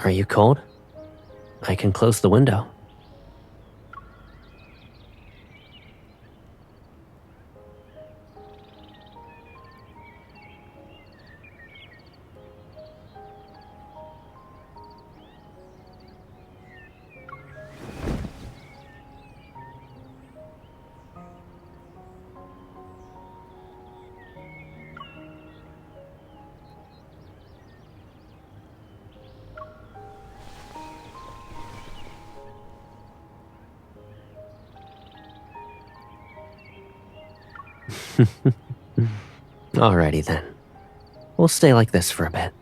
Are you cold? I can close the window. Alrighty then. We'll stay like this for a bit.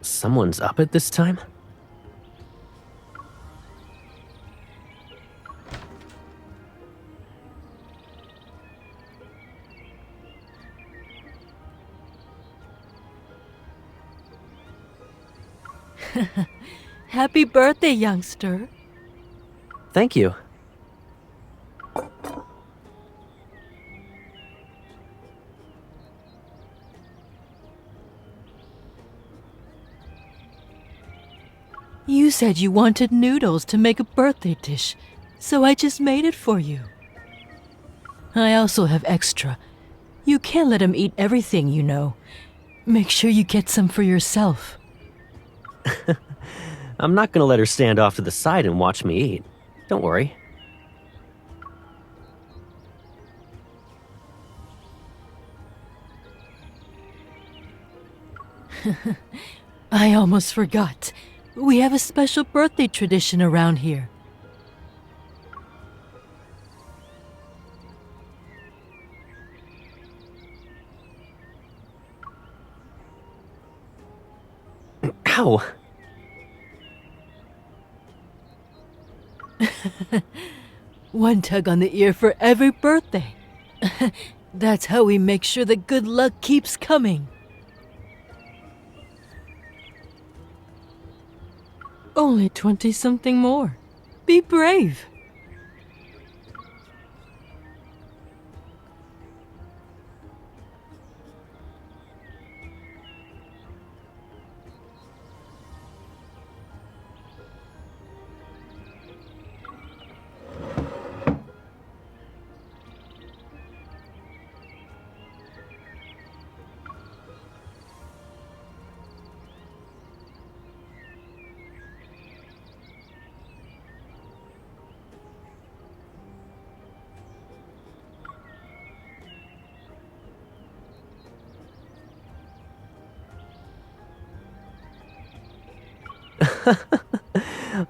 Someone's up at this time? Happy birthday, youngster. Thank you. You said you wanted noodles to make a birthday dish, so I just made it for you. I also have extra. You can't let him eat everything, you know. Make sure you get some for yourself. I'm not gonna let her stand off to the side and watch me eat. Don't worry. I almost forgot. We have a special birthday tradition around here. Ow! One tug on the ear for every birthday. That's how we make sure that good luck keeps coming. Only 20-something more. Be brave.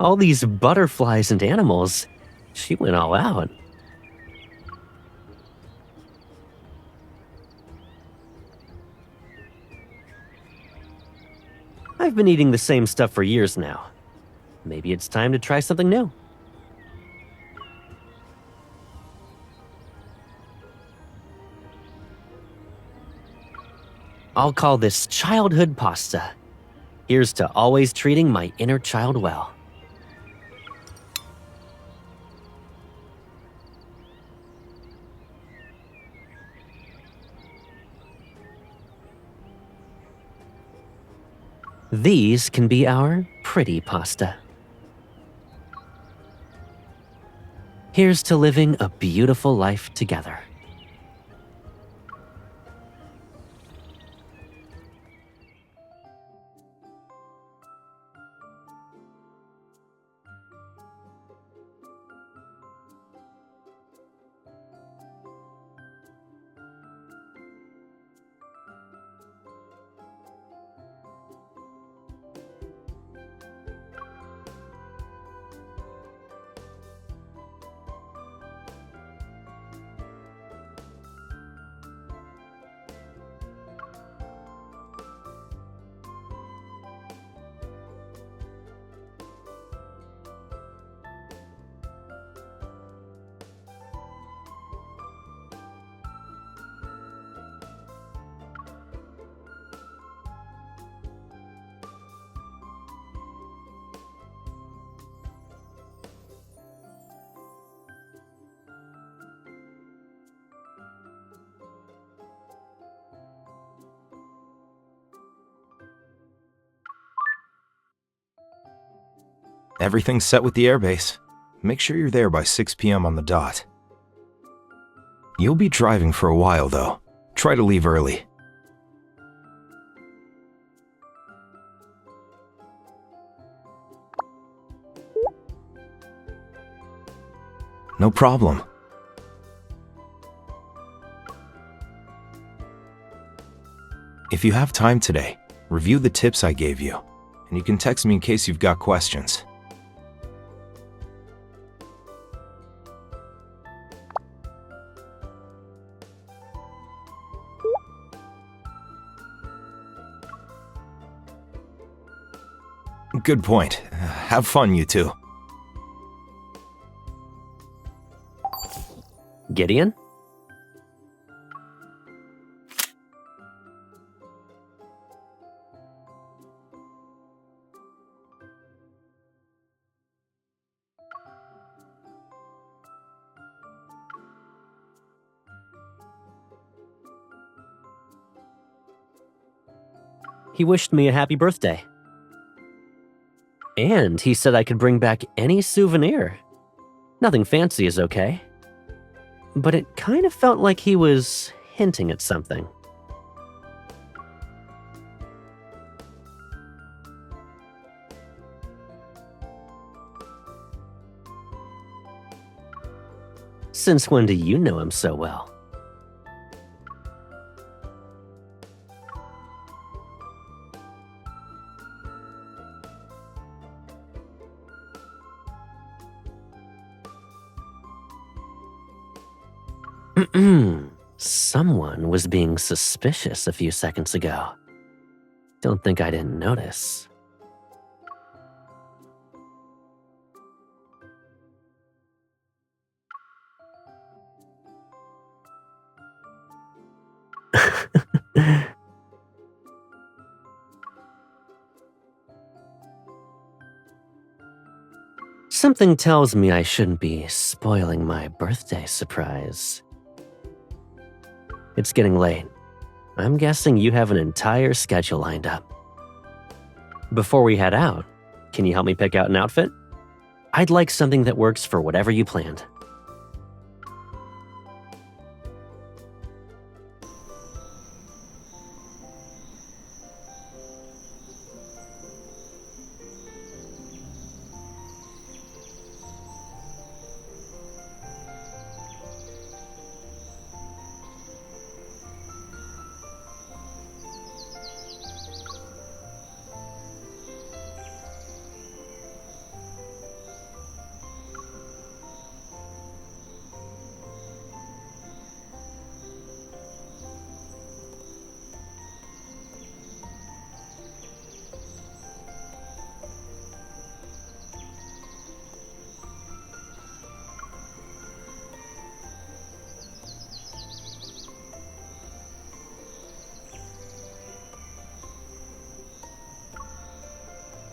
All these butterflies and animals. She went all out. I've been eating the same stuff for years now. Maybe it's time to try something new. I'll call this childhood pasta. Here's to always treating my inner child well. These can be our pretty pasta. Here's to living a beautiful life together. Everything's set with the airbase. Make sure you're there by 6 p.m. on the dot. You'll be driving for a while, though. Try to leave early. No problem. If you have time today, review the tips I gave you, and you can text me in case you've got questions. Good point. Have fun, you two. Gideon? He wished me a happy birthday. And he said I could bring back any souvenir. Nothing fancy is okay. But it kind of felt like he was hinting at something. Since when do you know him so well? Someone was being suspicious a few seconds ago. Don't think I didn't notice. Something tells me I shouldn't be spoiling my birthday surprise. It's getting late. I'm guessing you have an entire schedule lined up. Before we head out, can you help me pick out an outfit? I'd like something that works for whatever you planned.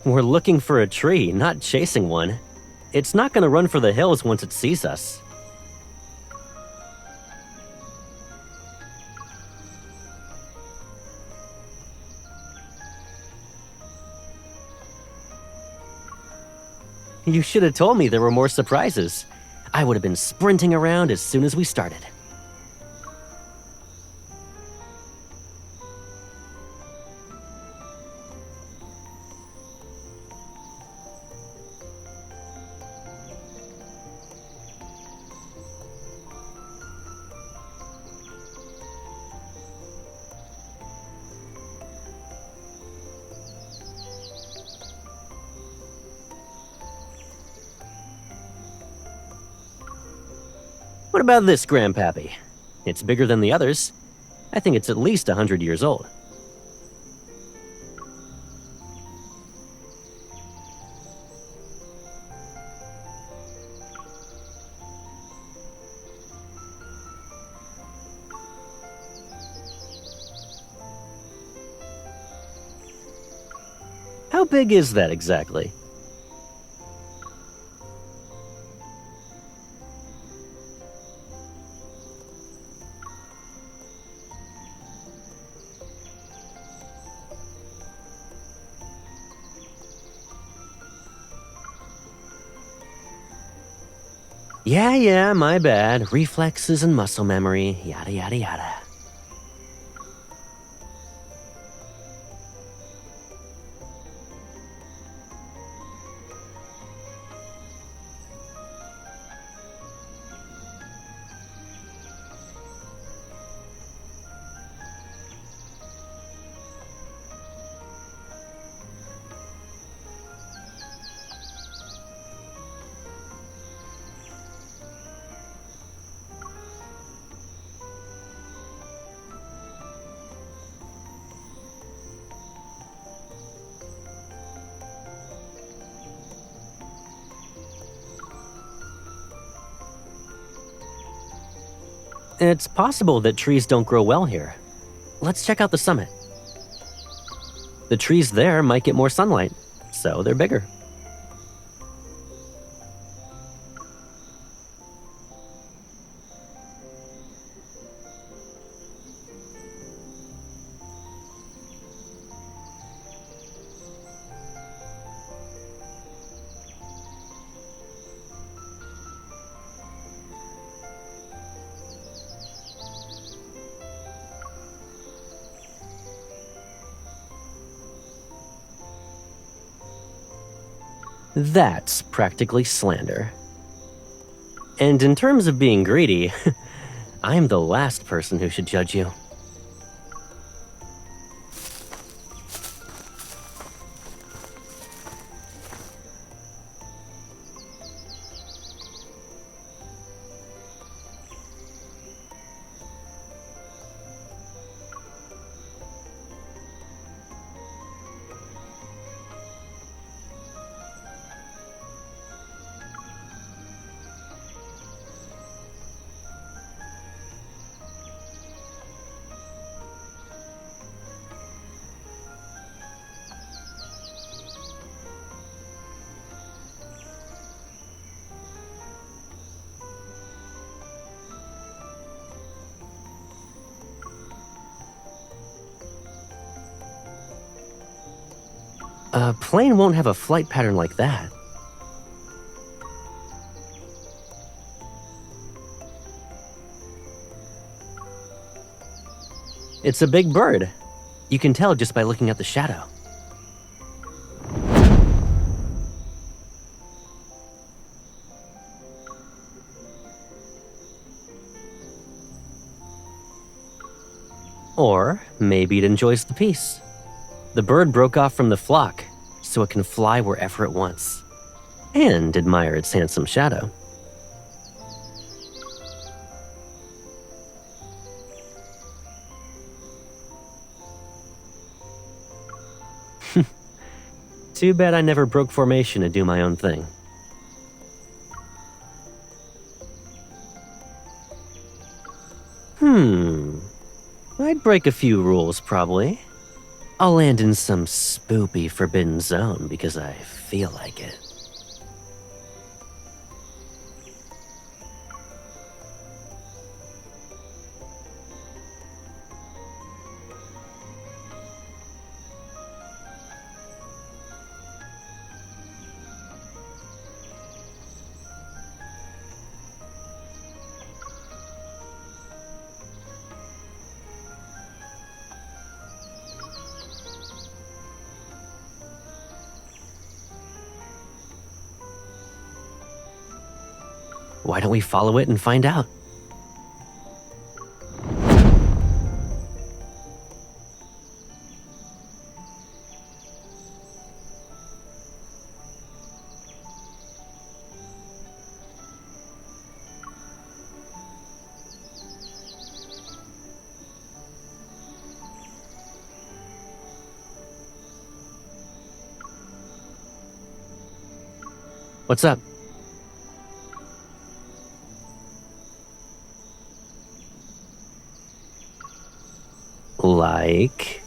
We're looking for a tree, not chasing one. It's not gonna run for the hills once it sees us. You should have told me there were more surprises. I would have been sprinting around as soon as we started. What about this, Grandpappy? It's bigger than the others. I think it's at least 100 years old. How big is that exactly? Yeah, my bad. Reflexes and muscle memory, yada yada yada. It's possible that trees don't grow well here. Let's check out the summit. The trees there might get more sunlight, so they're bigger. That's practically slander. And in terms of being greedy, I'm the last person who should judge you. A plane won't have a flight pattern like that. It's a big bird. You can tell just by looking at the shadow. Or maybe it enjoys the peace. The bird broke off from the flock, so it can fly wherever it wants, and admire its handsome shadow. Too bad I never broke formation to do my own thing. I'd break a few rules, probably. I'll land in some spoopy forbidden zone because I feel like it. Why don't we follow it and find out? What's up? Like...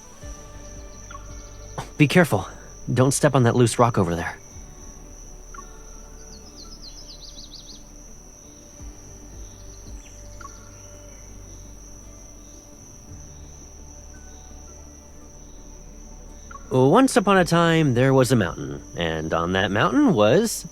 Be careful. Don't step on that loose rock over there. Once upon a time, there was a mountain, and on that mountain was...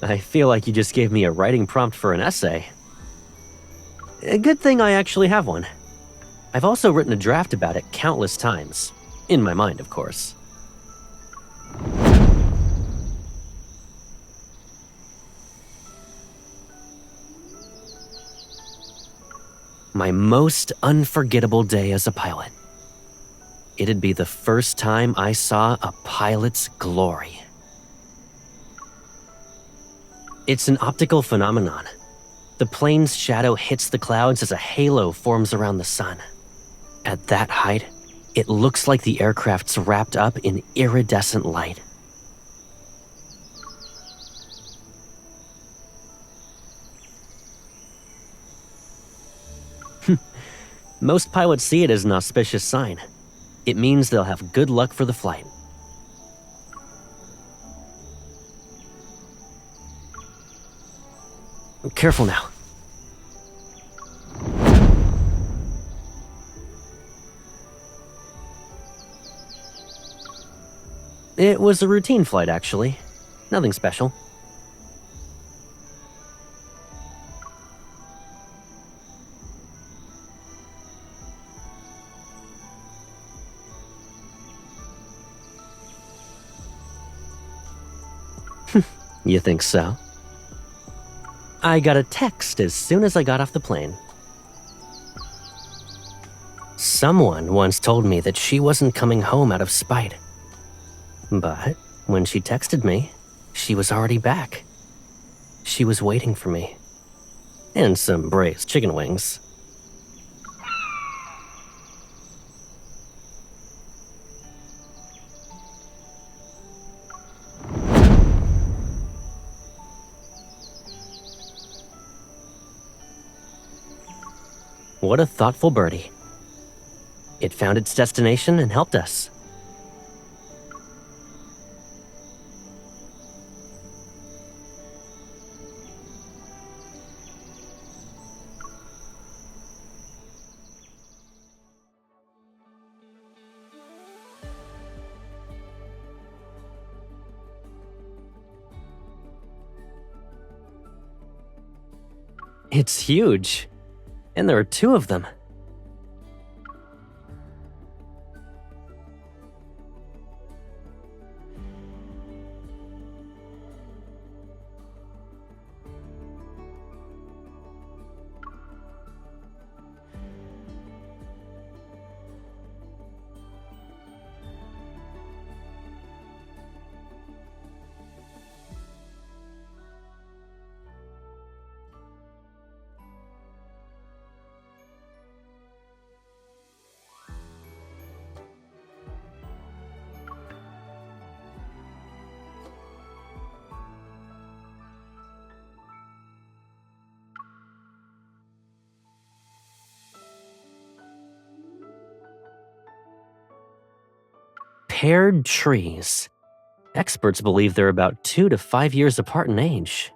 I feel like you just gave me a writing prompt for an essay. A good thing I actually have one. I've also written a draft about it countless times. In my mind, of course. My most unforgettable day as a pilot. It'd be the first time I saw a pilot's glory. It's an optical phenomenon. The plane's shadow hits the clouds as a halo forms around the sun. At that height, it looks like the aircraft's wrapped up in iridescent light. Most pilots see it as an auspicious sign. It means they'll have good luck for the flight. Careful now. It was a routine flight, actually. Nothing special. You think so? I got a text as soon as I got off the plane. Someone once told me that she wasn't coming home out of spite. But when she texted me, she was already back. She was waiting for me. And some braised chicken wings. What a thoughtful birdie. It found its destination and helped us. It's huge. And there are two of them. Paired trees. Experts believe they're about 2 to 5 years apart in age.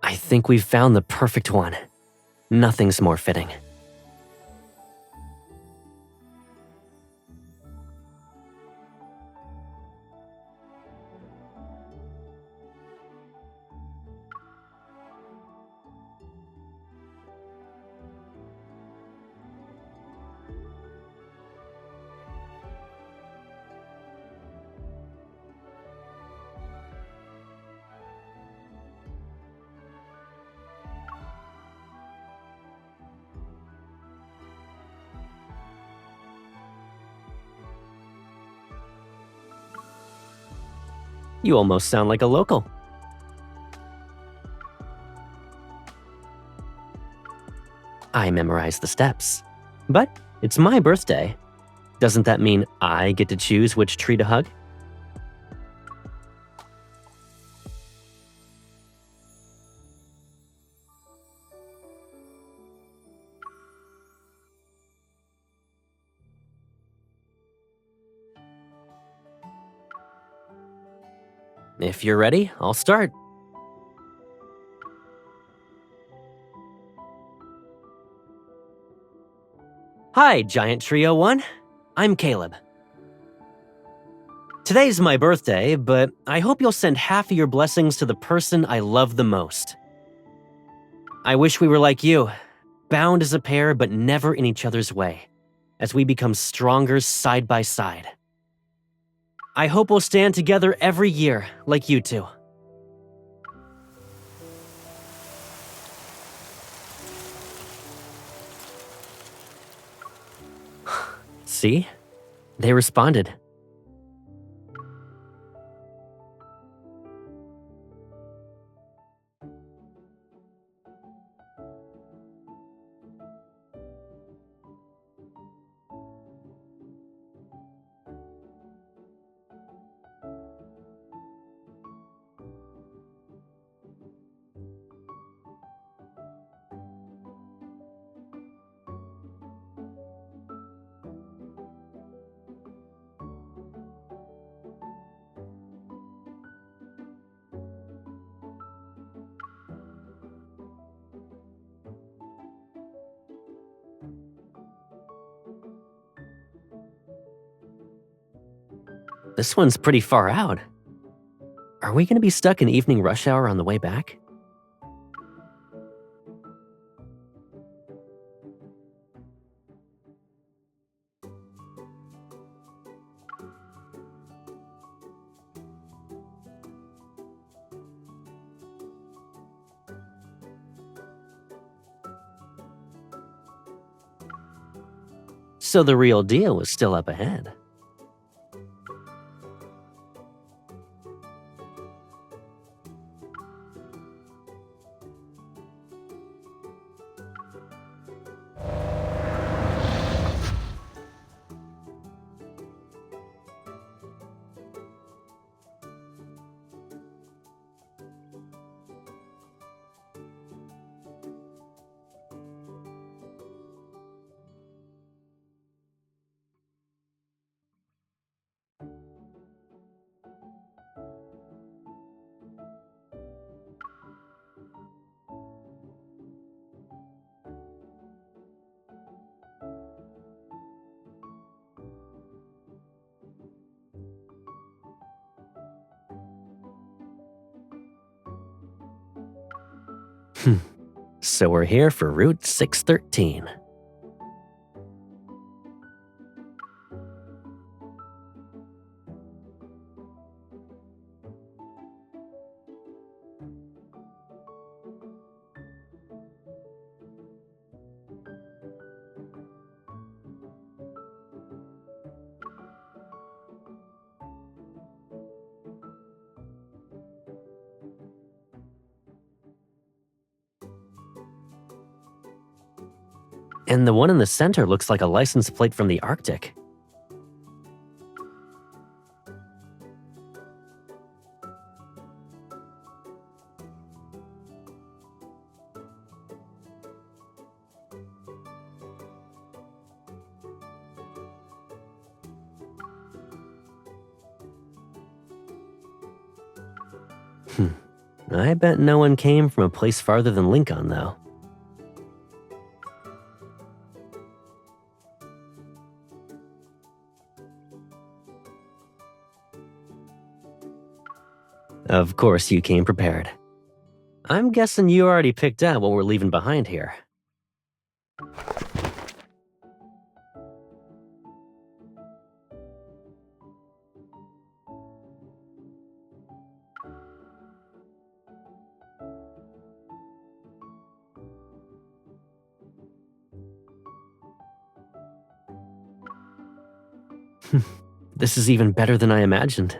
I think we've found the perfect one. Nothing's more fitting. You almost sound like a local. I memorized the steps. But it's my birthday. Doesn't that mean I get to choose which tree to hug? If you're ready, I'll start. Hi, Giant Trio 1. I'm Caleb. Today's my birthday, but I hope you'll send half of your blessings to the person I love the most. I wish we were like you, bound as a pair but never in each other's way, as we become stronger side by side. I hope we'll stand together every year, like you two. See? They responded. This one's pretty far out. Are we gonna be stuck in evening rush hour on the way back? So the real deal was still up ahead. So we're here for Route 613. And the one in the center looks like a license plate from the Arctic. I bet no one came from a place farther than Lincoln, though. Of course you came prepared. I'm guessing you already picked out what we're leaving behind here. This is even better than I imagined.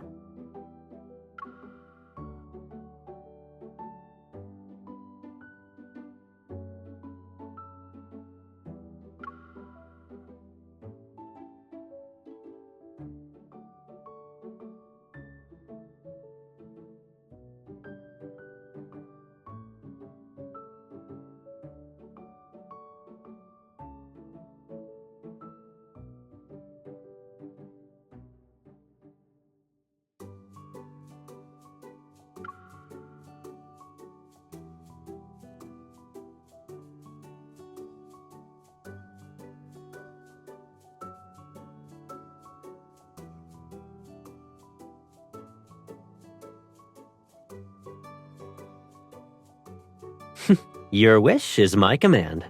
Your wish is my command.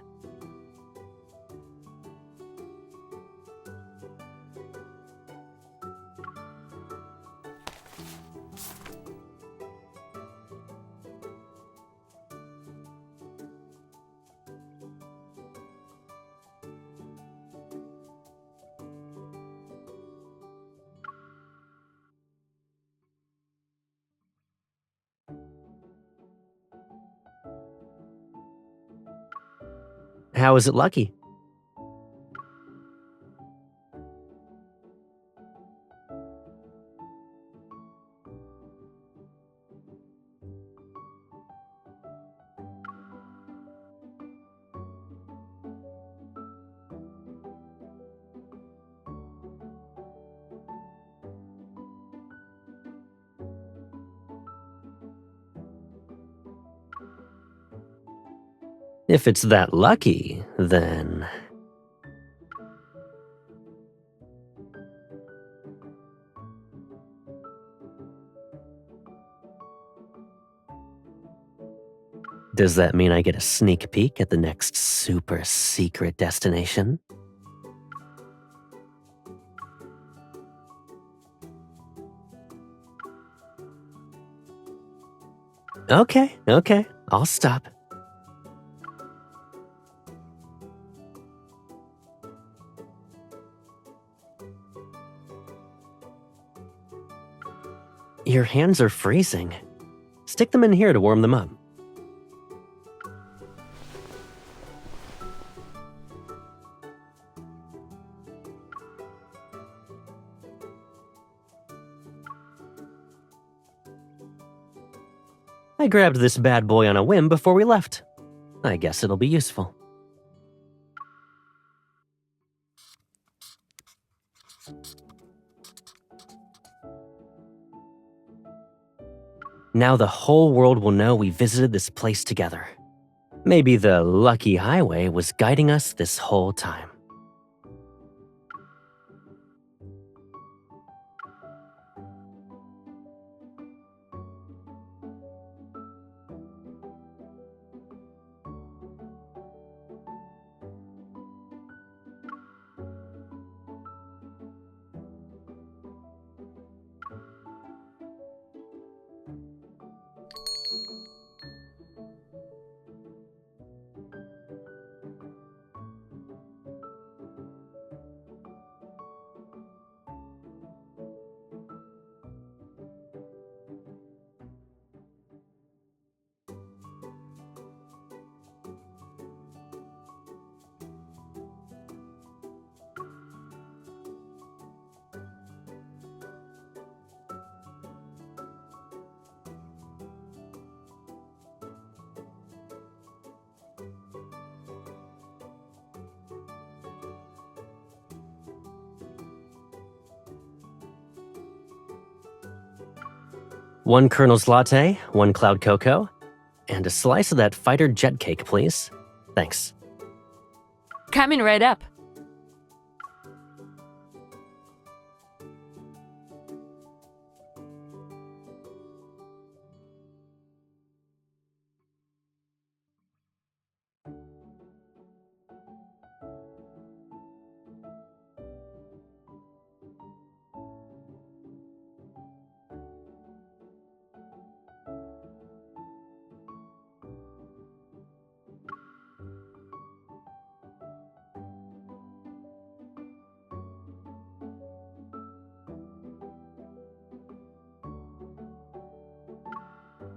How is it lucky? If it's that lucky, then... Does that mean I get a sneak peek at the next super secret destination? Okay, I'll stop. Your hands are freezing. Stick them in here to warm them up. I grabbed this bad boy on a whim before we left. I guess it'll be useful. Now the whole world will know we visited this place together. Maybe the lucky highway was guiding us this whole time. One Colonel's latte, one cloud cocoa, and a slice of that fighter jet cake, please. Thanks. Coming right up.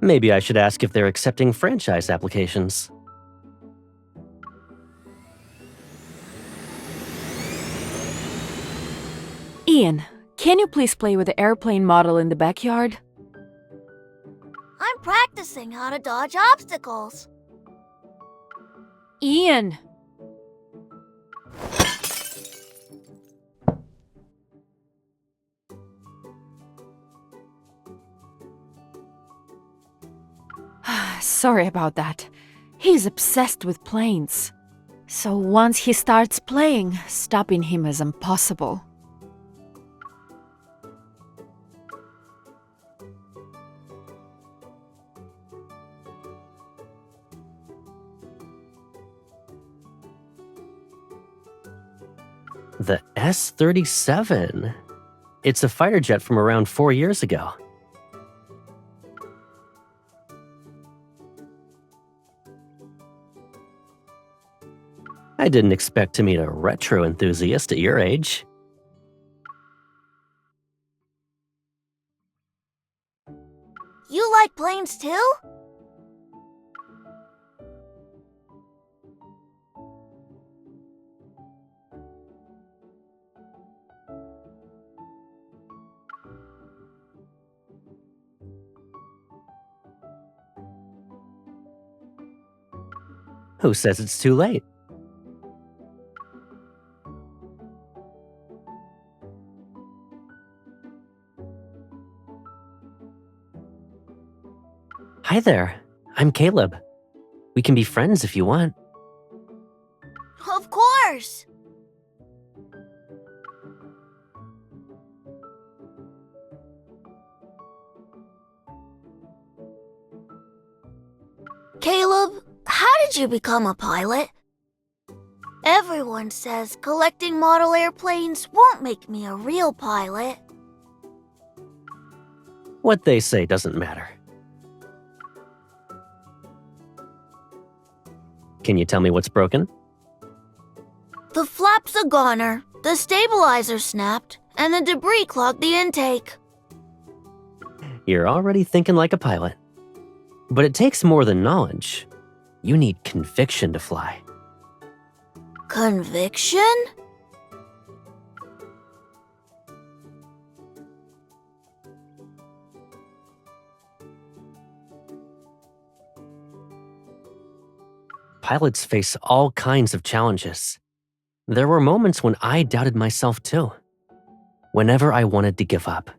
Maybe I should ask if they're accepting franchise applications. Ian, can you please play with the airplane model in the backyard? I'm practicing how to dodge obstacles. Ian! Sorry about that. He's obsessed with planes. So once he starts playing, stopping him is impossible. The S-37. It's a fighter jet from around 4 years ago. I didn't expect to meet a retro enthusiast at your age. You like planes too? Who says it's too late? Hi there, I'm Caleb. We can be friends if you want. Of course! Caleb, how did you become a pilot? Everyone says collecting model airplanes won't make me a real pilot. What they say doesn't matter. Can you tell me what's broken? The flap's a goner, the stabilizer snapped, and the debris clogged the intake. You're already thinking like a pilot. But it takes more than knowledge. You need conviction to fly. Conviction? Pilots face all kinds of challenges. There were moments when I doubted myself too. Whenever I wanted to give up,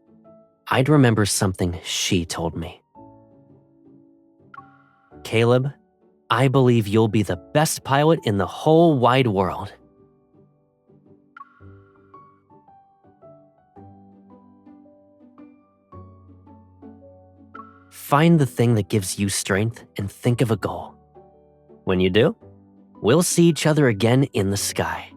I'd remember something she told me. Caleb, I believe you'll be the best pilot in the whole wide world. Find the thing that gives you strength and think of a goal. When you do, we'll see each other again in the sky.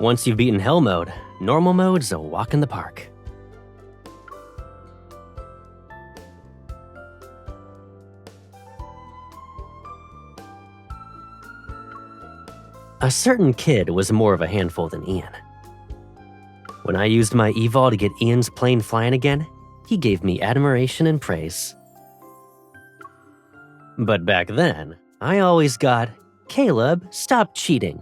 Once you've beaten Hell Mode, Normal Mode's a walk in the park. A certain kid was more of a handful than Ian. When I used my evol to get Ian's plane flying again, he gave me admiration and praise. But back then, I always got, "Caleb, stop cheating."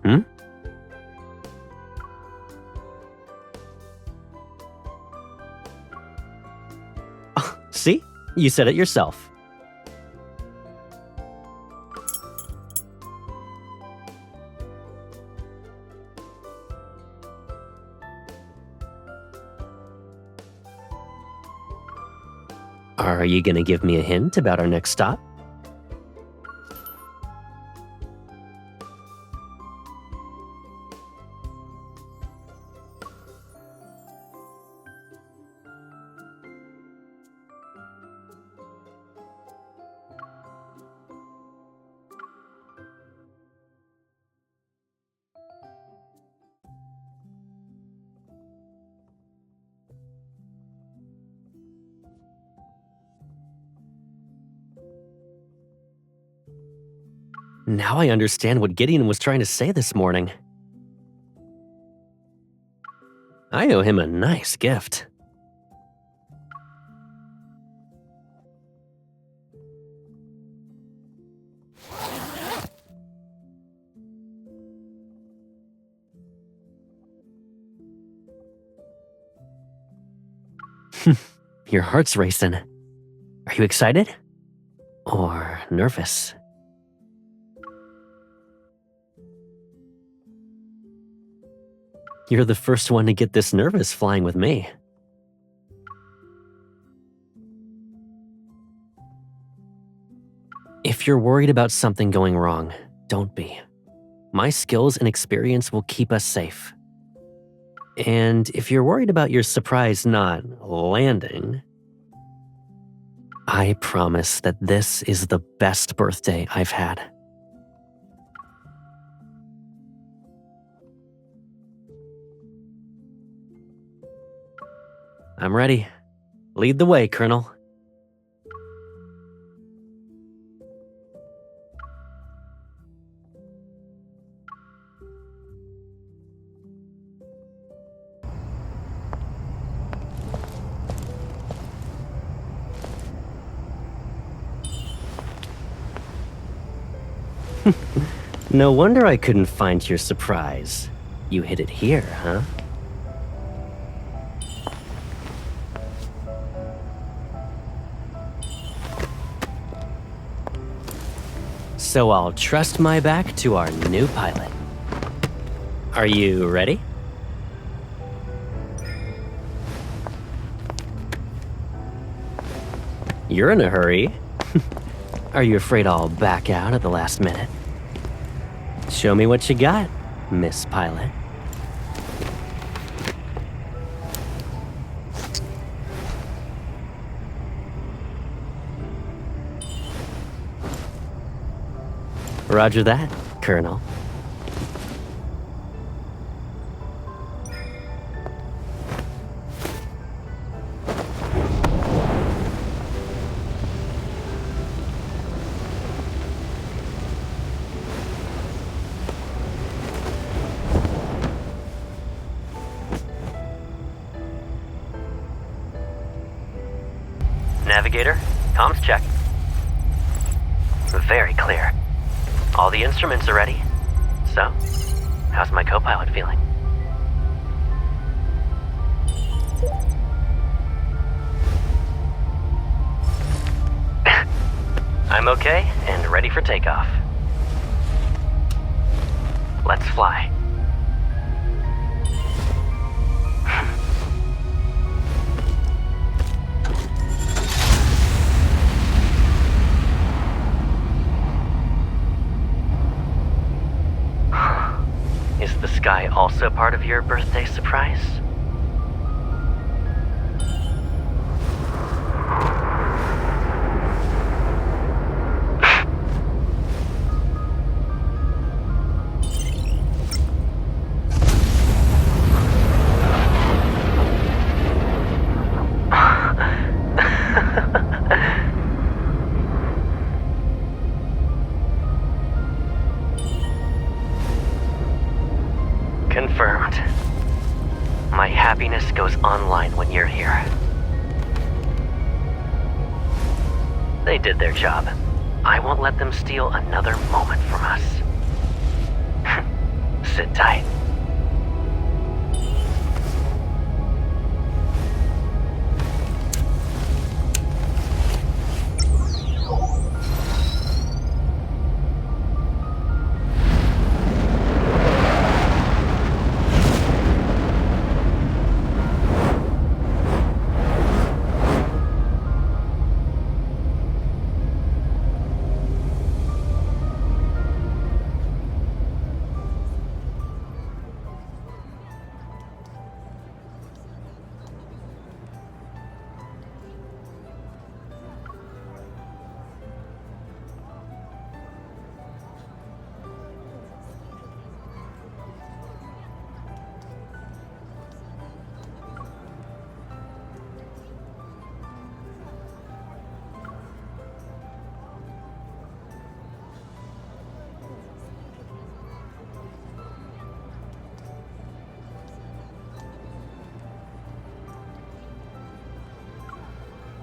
Hmm? See? You said it yourself. Are you gonna give me a hint about our next stop? Now I understand what Gideon was trying to say this morning. I owe him a nice gift. Your heart's racing. Are you excited? Or nervous? You're the first one to get this nervous flying with me. If you're worried about something going wrong, don't be. My skills and experience will keep us safe. And if you're worried about your surprise not landing, I promise that this is the best birthday I've had. I'm ready. Lead the way, Colonel. No wonder I couldn't find your surprise. You hid it here, huh? So I'll trust my back to our new pilot. Are you ready? You're in a hurry. Are you afraid I'll back out at the last minute? Show me what you got, Miss Pilot. Roger that, Colonel. Navigator, comms check. Very clear. All the instruments are ready. So, how's my co-pilot feeling? I'm okay and ready for takeoff. Let's fly. Is the sky also part of your birthday surprise? Confirmed. My happiness goes online when you're here. They did their job. I won't let them steal another moment from us. Sit tight.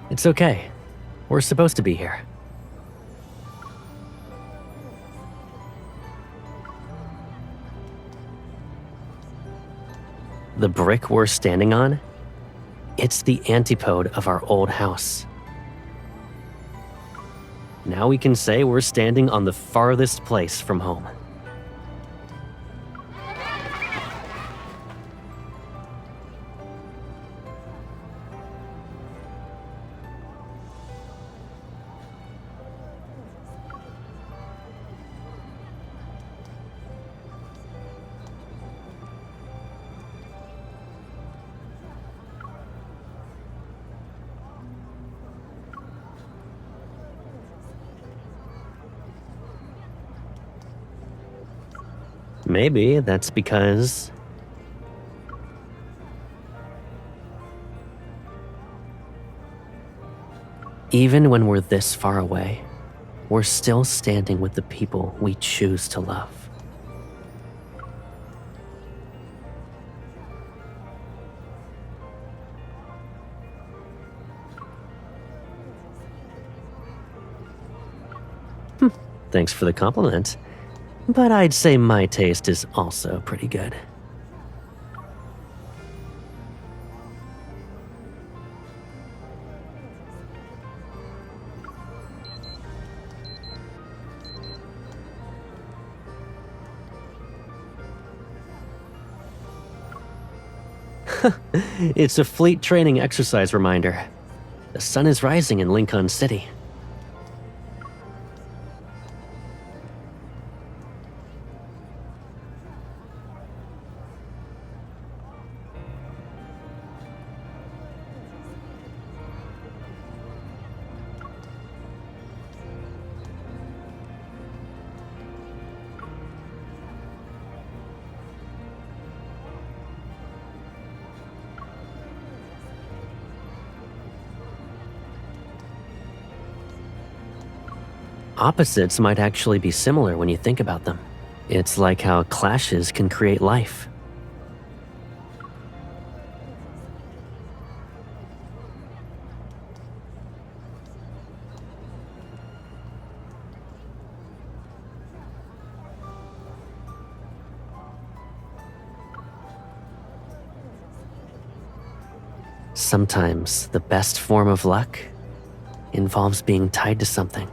It's okay. We're supposed to be here. The brick we're standing on? It's the antipode of our old house. Now we can say we're standing on the farthest place from home. Maybe that's because even when we're this far away, we're still standing with the people we choose to love. Thanks for the compliment. But I'd say my taste is also pretty good. It's a fleet training exercise reminder. The sun is rising in Lincoln City. Opposites might actually be similar when you think about them. It's like how clashes can create life. Sometimes the best form of luck involves being tied to something.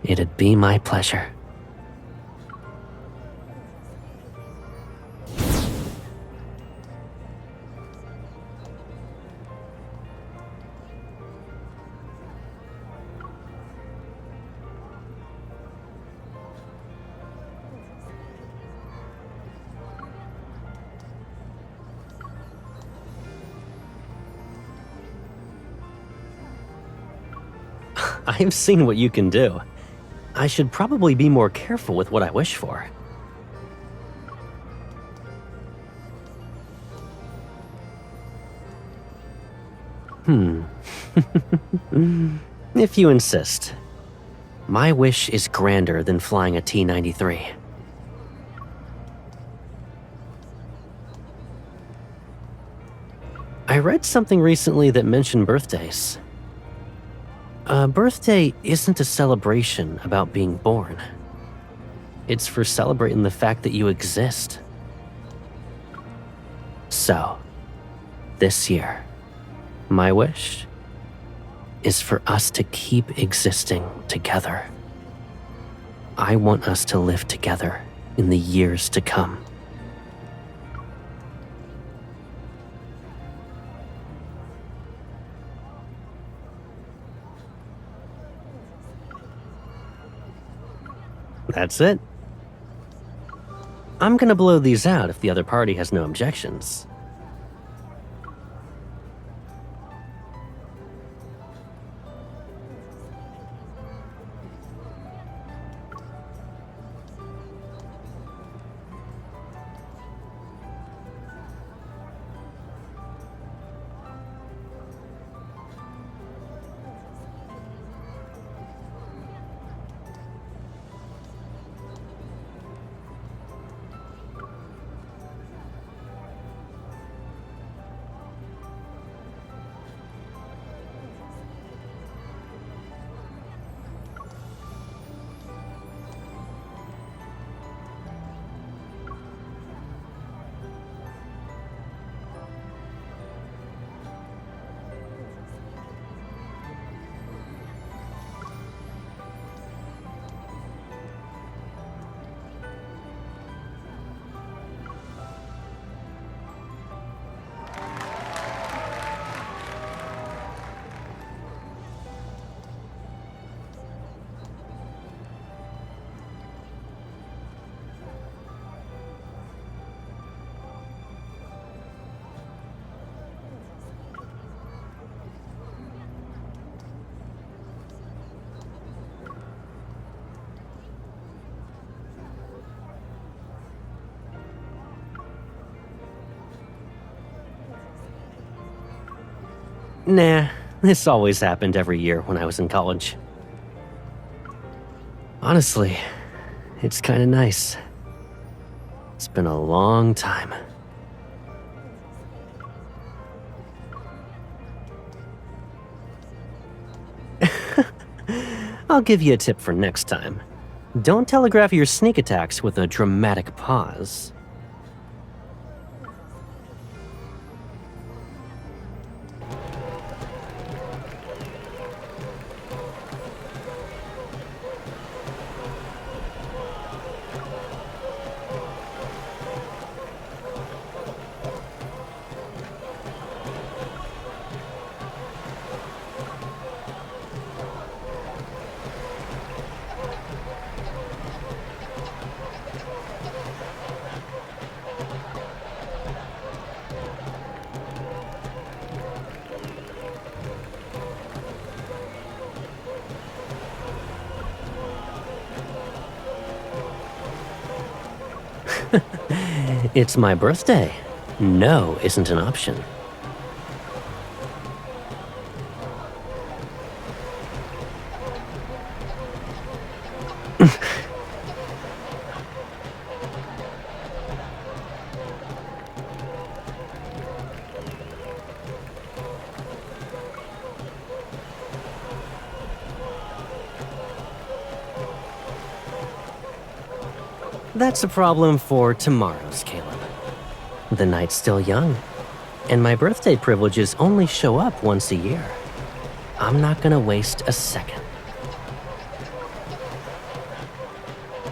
It'd be my pleasure. I've seen what you can do. I should probably be more careful with what I wish for. If you insist. My wish is grander than flying a T-93. I read something recently that mentioned birthdays. A birthday isn't a celebration about being born. It's for celebrating the fact that you exist. So, this year, my wish is for us to keep existing together. I want us to live together in the years to come. That's it. I'm gonna blow these out if the other party has no objections. Nah, this always happened every year when I was in college. Honestly, it's kinda nice. It's been a long time. I'll give you a tip for next time. Don't telegraph your sneak attacks with a dramatic pause. It's my birthday. No isn't an option. That's a problem for tomorrow's Caleb. The night's still young, and my birthday privileges only show up once a year. I'm not gonna waste a second.